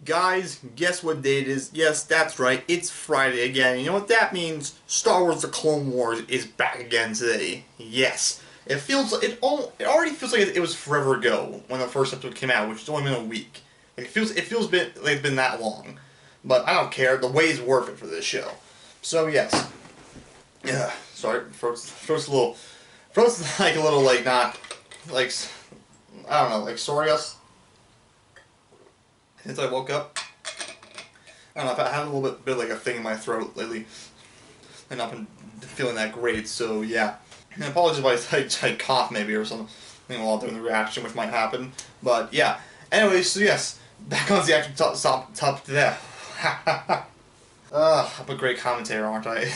Guys, guess what day it is? Yes, that's right, it's Friday again. You know what that means? Star Wars The Clone Wars is back again today. Yes. It already feels like it was forever ago when the first episode came out, which has only been a week. Like, it feels like it's been that long. But I don't care, the wait is worth it for this show. So yes. Yeah, sorry, froze like a little, like, not, like, I don't know, like, sorry us. Since I woke up, I don't know, if I have a little bit like a thing in my throat lately. I've not been feeling that great, so yeah. And I apologize if I cough maybe or something while doing the reaction, which might happen. But yeah. Anyway, so yes, back on the actual top there. I'm a great commentator, aren't I?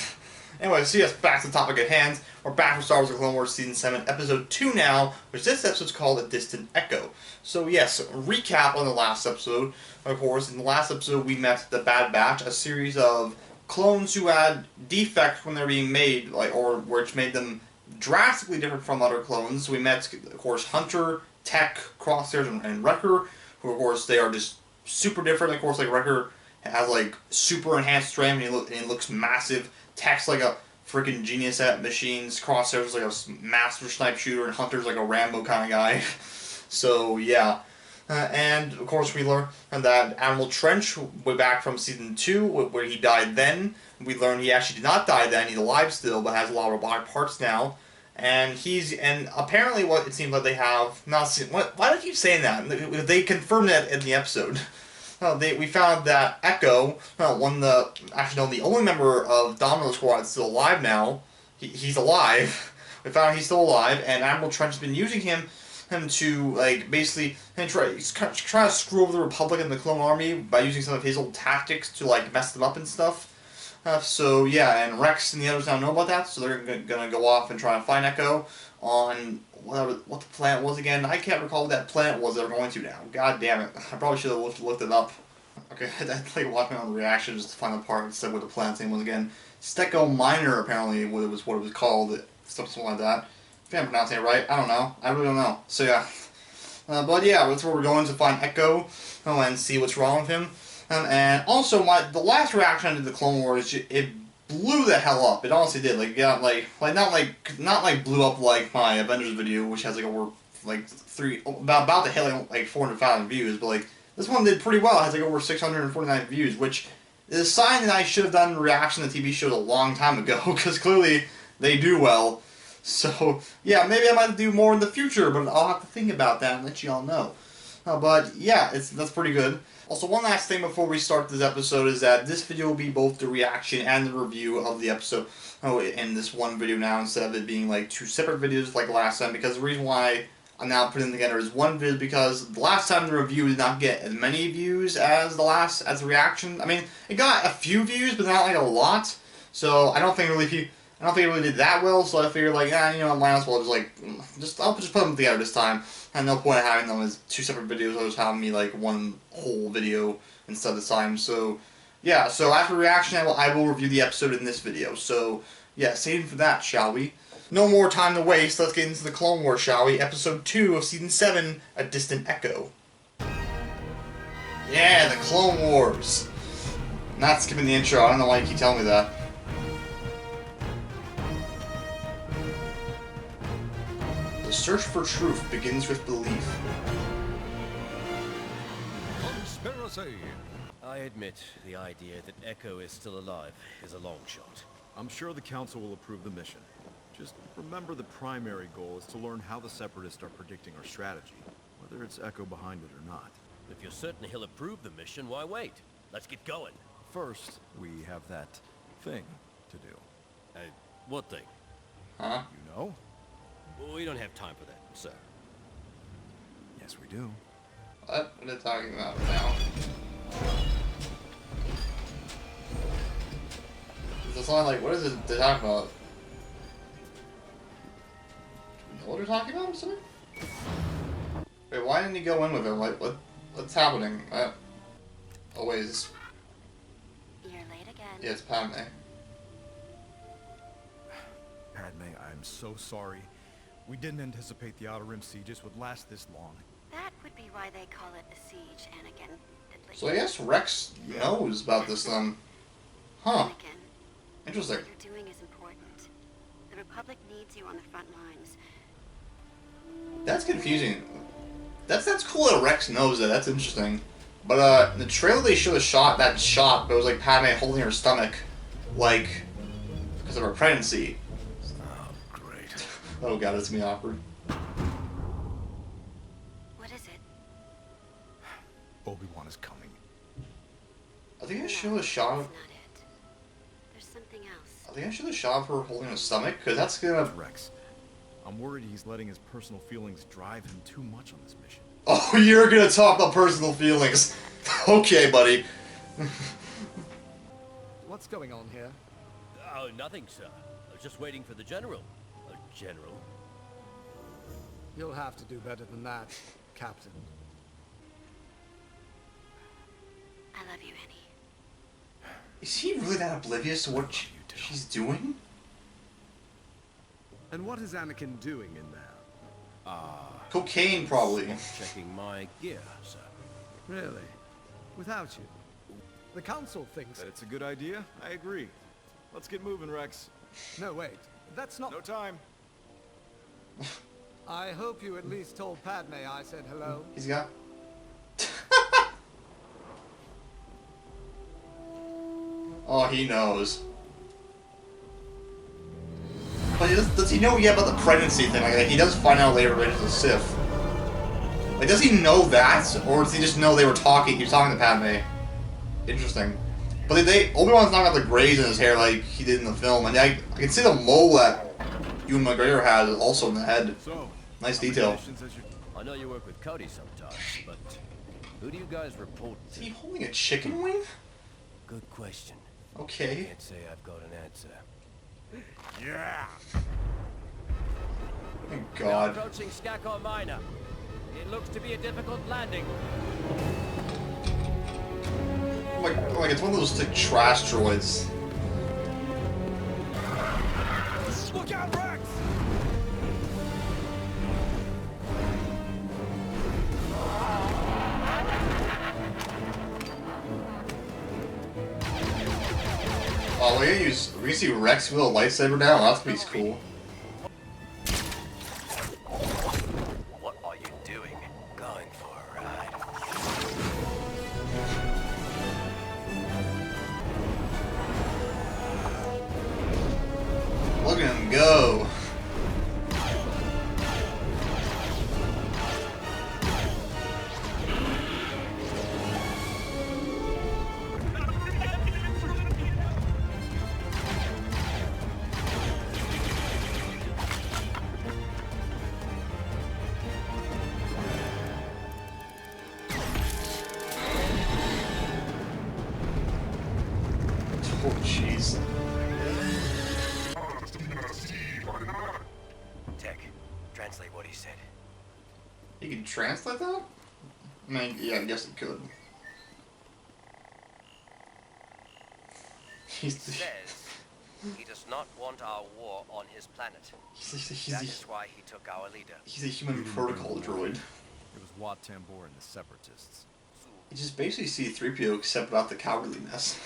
Anyway, so yes, back to the topic at hand. We're back for Star Wars The Clone Wars Season 7, Episode 2 now, which this episode's called A Distant Echo. So yes, recap on the last episode. Of course, in the last episode we met the Bad Batch, a series of clones who had defects when they're being made, which made them drastically different from other clones. So we met, of course, Hunter, Tech, Crosshairs, and Wrecker, who of course they are just super different. Of course, like Wrecker has like super enhanced strength and he looks massive. Tech's like a freaking genius at machines. Crosshairs like a master snipe shooter, and Hunter's like a Rambo kind of guy. So yeah, and of course we learn that Admiral Trench, way back from Season 2, where he died then. We learned he actually did not die then. He's alive still, but has a lot of robotic parts now. And apparently what it seems like they have not seen. Why do I keep saying that? They confirmed that in the episode. We found that Echo, the only member of Domino Squad is still alive now. He's alive. We found he's still alive, and Admiral Trench has been using him to, like, basically try to screw over the Republic and the Clone Army by using some of his old tactics to, like, mess them up and stuff. So yeah, and Rex and the others now know about that, so they're gonna go off and try to find Echo on what the planet was again. I can't recall what that planet was they're going to now. God damn it. I probably should have looked it up. Okay, I had to like watch my own reaction just to find the part that said what the planet's name was again. Stecco Minor, apparently, what it was called. Something like that. If I'm pronouncing it right, I don't know. I really don't know. So yeah. But yeah, that's where we're going to find Echo and see what's wrong with him. And also, the last reaction to the Clone Wars, it blew the hell up. It honestly did. Like, it got not blew up like my Avengers video, which has like over about to hit like 400,000 views. But like this one did pretty well. It has like over 649 views, which is a sign that I should have done reaction to TV shows a long time ago, because clearly they do well. So yeah, maybe I might do more in the future, but I'll have to think about that and let you all know. But yeah, that's pretty good. Also, one last thing before we start this episode is that this video will be both the reaction and the review of the episode in this one video now, instead of it being like two separate videos like last time, because the reason why I'm now putting them together as one video is because the last time the review did not get as many views as the reaction. I mean, it got a few views, but not like a lot. So I don't think it really did that well. So I figured like, you know, I might as well I'll just put them together this time. And no point in having them as two separate videos. I'll just have me like one whole video instead of this time. So yeah. So after reaction, I will review the episode in this video. So yeah, stay tuned for that, shall we? No more time to waste. Let's get into the Clone Wars, shall we? Episode 2 of Season 7, A Distant Echo. Yeah, the Clone Wars. Not skipping the intro. I don't know why you keep telling me that. The search for truth begins with belief. Conspiracy! I admit the idea that Echo is still alive is a long shot. I'm sure the Council will approve the mission. Just remember the primary goal is to learn how the Separatists are predicting our strategy, whether it's Echo behind it or not. If you're certain he'll approve the mission, why wait? Let's get going. First, we have that thing to do. What thing? Huh? You know? We don't have time for that, sir. Yes, we do. What are they talking about now? It's only like, what is it they're talking about? You know what they're talking about, sir? Wait, why didn't he go in with him? Like, what's happening? Oh wait, is this... You're late again. Yeah, it's Padme. Padme, I'm so sorry. We didn't anticipate the Outer Rim sieges would last this long. That would be why they call it a siege, Anakin. At but So I guess Rex knows about this then. Huh. Anakin, Interesting. what you're doing is important. The Republic needs you on the front lines. That's confusing. That's cool that Rex knows that. That's interesting. But in the trailer they showed a shot, but it was like Padme holding her stomach, like, because of her pregnancy. Oh, great. Oh god, it's gonna be awkward. What is it? Obi-Wan is coming. I think I showed a shot of. That's not it. There's something else. I think I showed a shot of her holding her stomach, because that's gonna. Rex, I'm worried he's letting his personal feelings drive him too much on this mission. Oh, you're gonna talk about personal feelings. Okay, buddy. What's going on here? Oh, nothing, sir. I was just waiting for the General. General? You'll have to do better than that, Captain. I love you, Annie. Is he really that oblivious to what she's doing? And what is Anakin doing in there? Cocaine, probably. Checking my gear, sir. Really? Without you? The Council thinks... That it's a good idea? I agree. Let's get moving, Rex. No, wait. That's not... No time. I hope you at least told Padme I said hello. He's got. Oh, he knows. But does he know yet about the pregnancy thing? Like, he does find out later that he's a Sith. Like, does he know that? Or does he just know they were talking? He was talking to Padme. Interesting. But Obi-Wan's not got the grays in his hair like he did in the film. And I can see the mole that Ewan McGregor had also in the head. So, Nice how many detail. missions has your- I know you work with Cody sometimes, but who do you guys report Is to? he holding a chicken wing? Good question. Okay. Can't say I've got an answer. Yeah! Thank We are God. approaching Skakor Minor. It looks to be a difficult landing. Like it's one of those like trash droids. Look out, Rex! Oh, we can see Rex wield a lightsaber now. That's pretty cool. What are you doing? Going for a ride. Look at him go. Oh, jeez. Tech, translate what he said. He can translate that? I mean, yeah, I guess he could. He's Says he does not want our war on his planet. That is why he took our leader. he's a human protocol droid. It was Wat Tambor and the Separatists. You just basically see 3PO except without the cowardliness.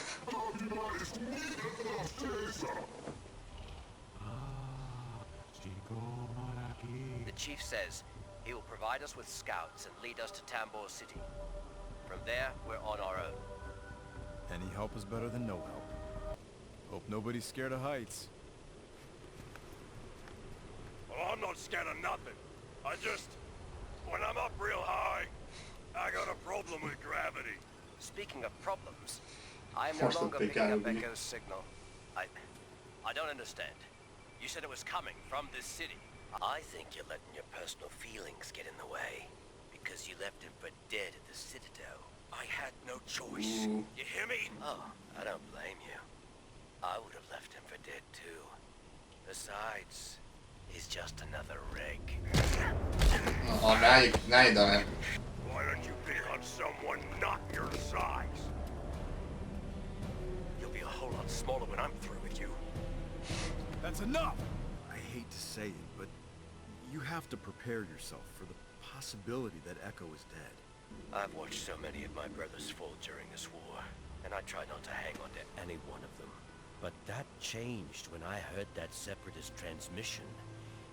The chief says he will provide us with scouts and lead us to Tambor City. From there, we're on our own. Any help is better than no help. Hope nobody's scared of heights. Well, I'm not scared of nothing. When I'm up real high, I got a problem with gravity. Speaking of problems, I am Of no course the longer big picking guy up would be. Echo's signal. I don't understand. You said it was coming from this city. I think you're letting your personal feelings get in the way. Because you left him for dead at the Citadel. I had no choice. Ooh. You hear me? Oh, I don't blame you. I would have left him for dead too. Besides, he's just another rig. Oh, now you done it. Why don't you pick on someone not your size? You'll be a whole lot smaller when I'm through with you. That's enough! I hate to say it, but you have to prepare yourself for the possibility that Echo is dead. I've watched so many of my brothers fall during this war, and I try not to hang on to any one of them. But that changed when I heard that Separatist transmission.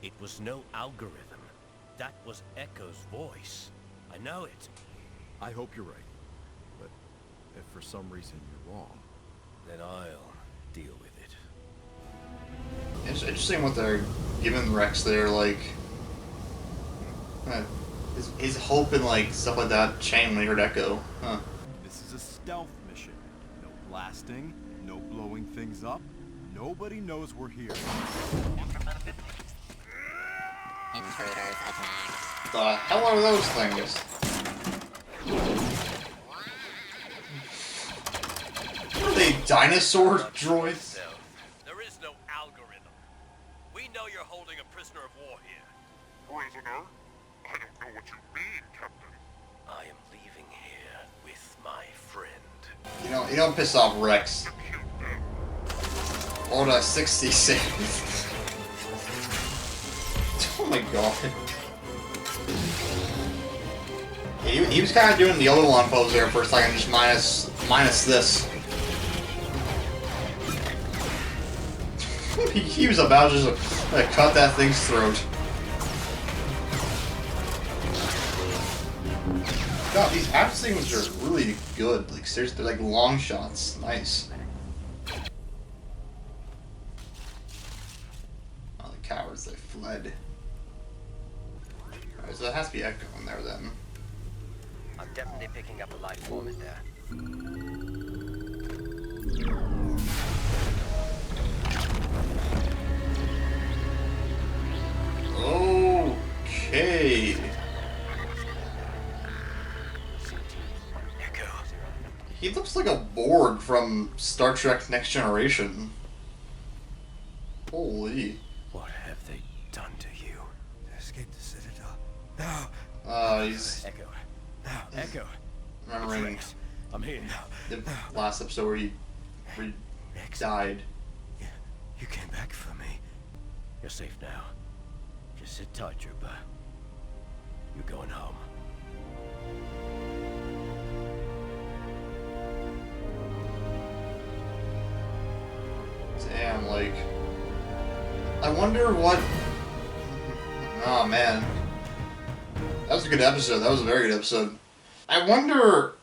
It was no algorithm. That was Echo's voice. I know it. I hope you're right. But if for some reason you're wrong, Then I'll deal with it. It's interesting what they're giving Rex there, like, his hope and, like, stuff like that changed when he heard Echo. Huh. this is a stealth mission. No blasting, no blowing things up. Nobody knows we're here. Intruders attack. The hell are those things? Are they dinosaur droids? There is no algorithm. We know you're holding a prisoner of war here. Prisoner? I don't know what you mean, Captain. I am leaving here with my friend. You don't piss off Rex. Order 66. Oh my god. He was kind of doing the Obi-Wan pose there for a second, just minus this. He was about to just cut that thing's throat. God, these action sequences are really good. Like, seriously, they're like long shots. Nice. Oh, the cowards, they fled. Alright, so it has to be Echo in there then. I'm definitely picking up a life form in there. Okay. Echo. He looks like a Borg from Star Trek Next Generation. Holy. What have they done to you? Escape the Citadel. Now. He's Echo. Now, Echo. remembering Rex. I'm here. the last episode where he Rex. died. You came back for me. You're safe now. Just sit tight, Trooper. You're going home. Damn, like... I wonder what... Oh, man. That was a good episode. That was a very good episode. I wonder...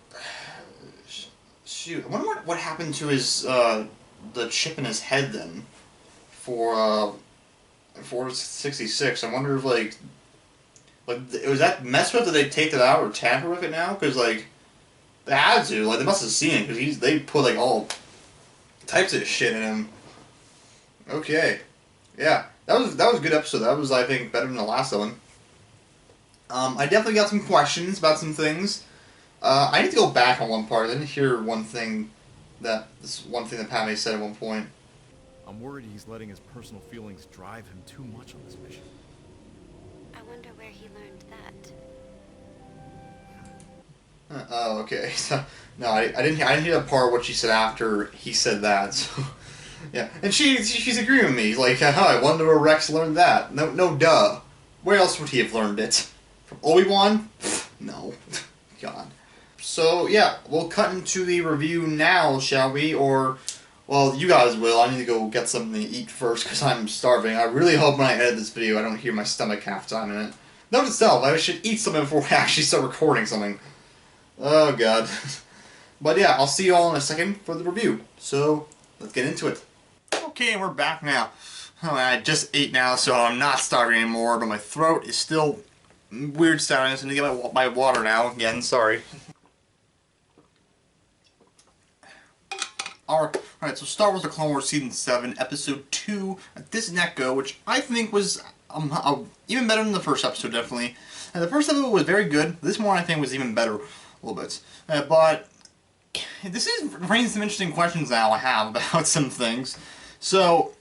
Shoot, I wonder what happened to his, the chip in his head, then. For 66. I wonder if, like, was that messed with? Did they take that out or tamper with it now? Because, like, they had to. Like, they must have seen it, because they put, like, all types of shit in him. Okay. Yeah. That was a good episode. That was, I think, better than the last one. I definitely got some questions about some things. I need to go back on one part. I didn't hear one thing that Padme said at one point. I'm worried he's letting his personal feelings drive him too much on this mission. I wonder where he learned that. Oh, okay. So, no, I didn't hear that part. What she said after he said that. So, yeah, and she's agreeing with me. Like, I wonder where Rex learned that. No, duh. Where else would he have learned it? From Obi-Wan? No. God. So yeah, we'll cut into the review now, shall we? Or, well, you guys will. I need to go get something to eat first because I'm starving. I really hope when I edit this video I don't hear my stomach half time in it. Note itself, I should eat something before I actually start recording something. Oh god. But yeah, I'll see you all in a second for the review. So, let's get into it. Okay, we're back now. Oh, I just ate now, so I'm not starving anymore, but my throat is still weird sounding, so I need to get my water now. Again, sorry. Alright, so Star Wars The Clone Wars Season 7, Episode 2, This Echo, which I think was even better than the first episode, definitely. And the first episode was very good. This one, I think, was even better a little bit. But this is raising some interesting questions now I have about some things. So,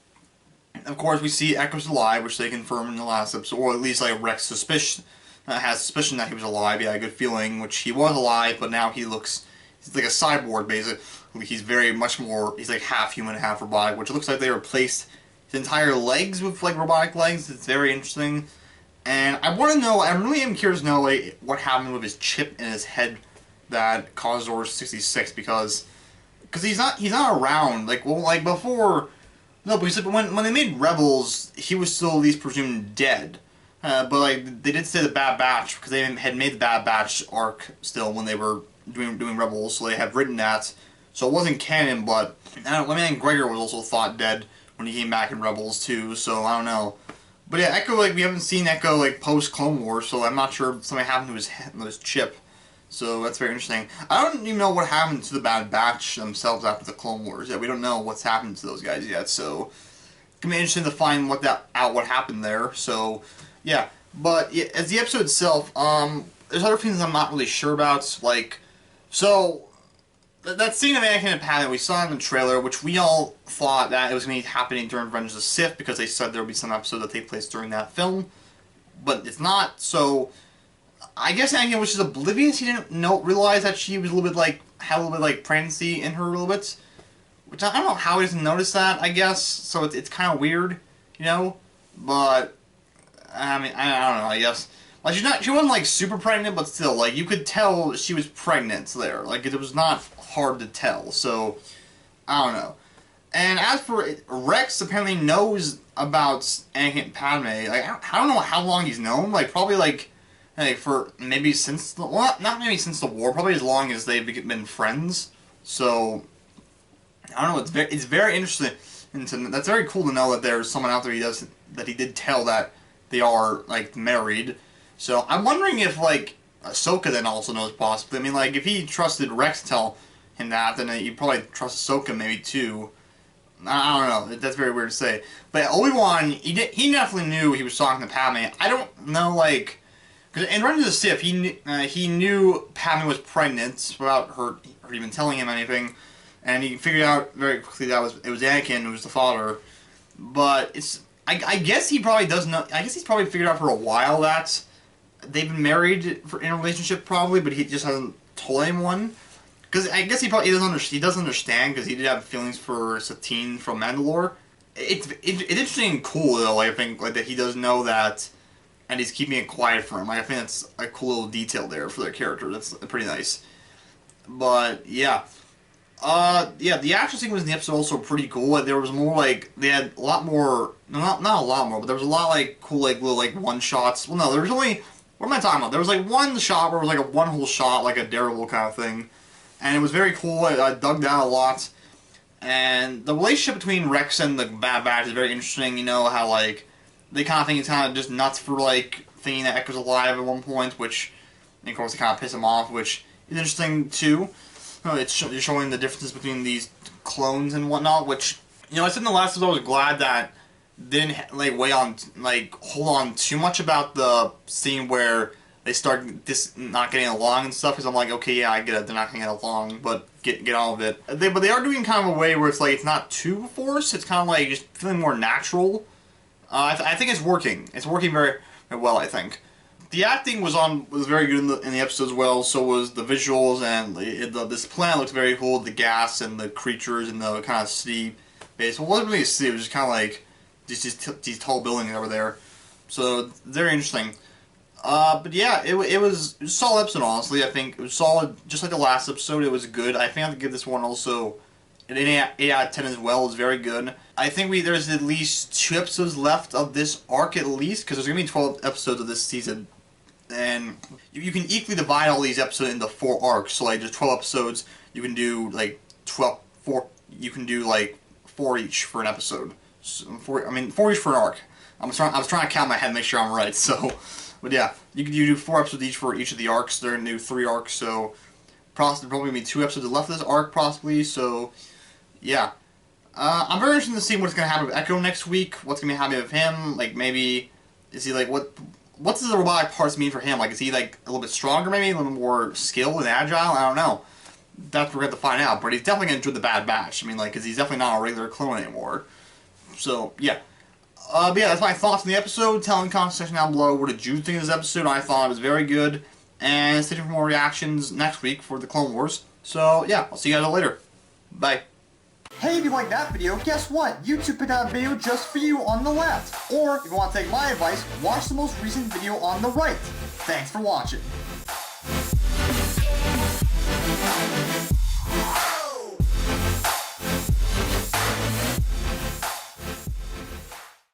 of course, we see Echo's alive, which they confirmed in the last episode, or at least like Rex has suspicion that he was alive. Yeah, a good feeling, which he was alive, but now he's like a cyborg, basically. He's he's like half human, half robotic, which looks like they replaced his entire legs with like robotic legs. It's very interesting. And I want to know, I really am curious to know, like, what happened with his chip in his head that caused Order 66, because he's not around, like, well, like, before, no, because when they made Rebels, he was still at least presumed dead. But, like, they did say the Bad Batch, because they had made the Bad Batch arc still when they were doing Rebels, so they had written that. So it wasn't canon, but I don't know, my man Gregor was also thought dead when he came back in Rebels, too, so I don't know. But yeah, Echo, like, we haven't seen Echo, like, post-Clone Wars, so I'm not sure if something happened to his chip. So that's very interesting. I don't even know what happened to the Bad Batch themselves after the Clone Wars. Yeah, we don't know what's happened to those guys yet, so it's gonna be interesting to find what happened there. So yeah, but yeah, as the episode itself, there's other things I'm not really sure about. Like, so that scene of Anakin and Padme we saw in the trailer, which we all thought that it was going to be happening during Revenge of the Sith because they said there would be some episode that take place during that film, but it's not. So I guess Anakin was just oblivious. He didn't realize that she was a little bit had a little bit like pregnancy in her a little bit, which I don't know how he doesn't notice that. I guess so. It's kind of weird, you know. But I mean, I don't know. I guess. Like, she wasn't, like, super pregnant, but still, like, you could tell she was pregnant there. Like, it was not hard to tell, so, I don't know. And as for Rex, apparently knows about Anakin and Padme. Like, I don't know how long he's known. Like, probably, like for maybe since the, well, not maybe since the war, probably as long as they've been friends. So, I don't know, it's very interesting. That's very cool to know that there's someone out there that he did tell that they are, like, married. So, I'm wondering if, like, Ahsoka then also knows possibly. I mean, like, if he trusted Rex to tell him that, then he'd probably trust Ahsoka maybe too. I don't know. That's very weird to say. But Obi-Wan, he definitely knew he was talking to Padme. I don't know, like, because in Revenge of the Sith, he knew Padme was pregnant without her even telling him anything, and he figured out very quickly that it was Anakin who was the father. But I guess he probably does know. I guess he's probably figured out for a while that they've been married in a relationship, probably, but he just hasn't told anyone. Because I guess he does understand, because he did have feelings for Satine from Mandalore. It's interesting and cool, though, I think, like, that he does know that, and he's keeping it quiet from him. Like, I think that's a cool little detail there for their character. That's pretty nice. But, yeah. Yeah, the action sequence in the episode was also pretty cool. Like, there was more, like, they had a lot more, not a lot more, but there was a lot, like, cool, like, little, like, one-shots. Well, no, there was only, what am I talking about? There was, like, one shot where it was, like, a one-whole shot, like a Daredevil kind of thing. And it was very cool. I dug that a lot. And the relationship between Rex and the Bad Batch is very interesting. You know, how, like, they kind of think he's kind of just nuts for, like, thinking that Echo's alive at one point, which, of course, they kind of piss him off, which is interesting, too. It's showing the differences between these clones and whatnot, which, you know, I said in the last episode I was glad that didn't, like, hold on too much about the scene where they start not getting along and stuff, because I'm like, okay, yeah, I get it, they're not going to get along, but get all of it. But they are doing kind of a way where it's like, it's not too forced, it's kind of like just feeling more natural. I think it's working. It's working very, very well, I think. The acting was very good in the episode as well, so was the visuals, and this planet looks very cool, the gas and the creatures and the kind of city base. Well, it wasn't really a city, it was just kind of like these tall buildings over there. So, very interesting. But yeah, it was a solid episode, honestly. I think it was solid, just like the last episode. It was good. I think I have to give this one also an 8 out of 10 as well. It was very good. I think there's at least 2 episodes left of this arc, at least, because there's going to be 12 episodes of this season. And you can equally divide all these episodes into 4 arcs. So, like, there's 12 episodes. You can do, like, 4 each for an episode. So, 4 each for an arc. I was trying to count in my head and make sure I'm right, so... But yeah, you do 4 episodes each for each of the arcs. They're going to do 3 arcs, so probably going to be 2 episodes left of this arc, possibly. So, yeah. I'm very interested to see what's going to happen with Echo next week. What's going to be happening with him? Like, maybe, is he, like, what does the robotic parts mean for him? Like, is he, like, a little bit stronger, maybe? A little more skilled and agile? I don't know. That's what we're going to find out. But he's definitely going to enjoy the Bad Batch. I mean, like, because he's definitely not a regular clone anymore. So, yeah. But yeah, that's my thoughts on the episode. Tell in the comment section down below what did you think of this episode. I thought it was very good. And stay tuned for more reactions next week for the Clone Wars. So, yeah, I'll see you guys all later. Bye. Hey, if you like that video, guess what? YouTube put out a video just for you on the left. Or, if you want to take my advice, watch the most recent video on the right. Thanks for watching.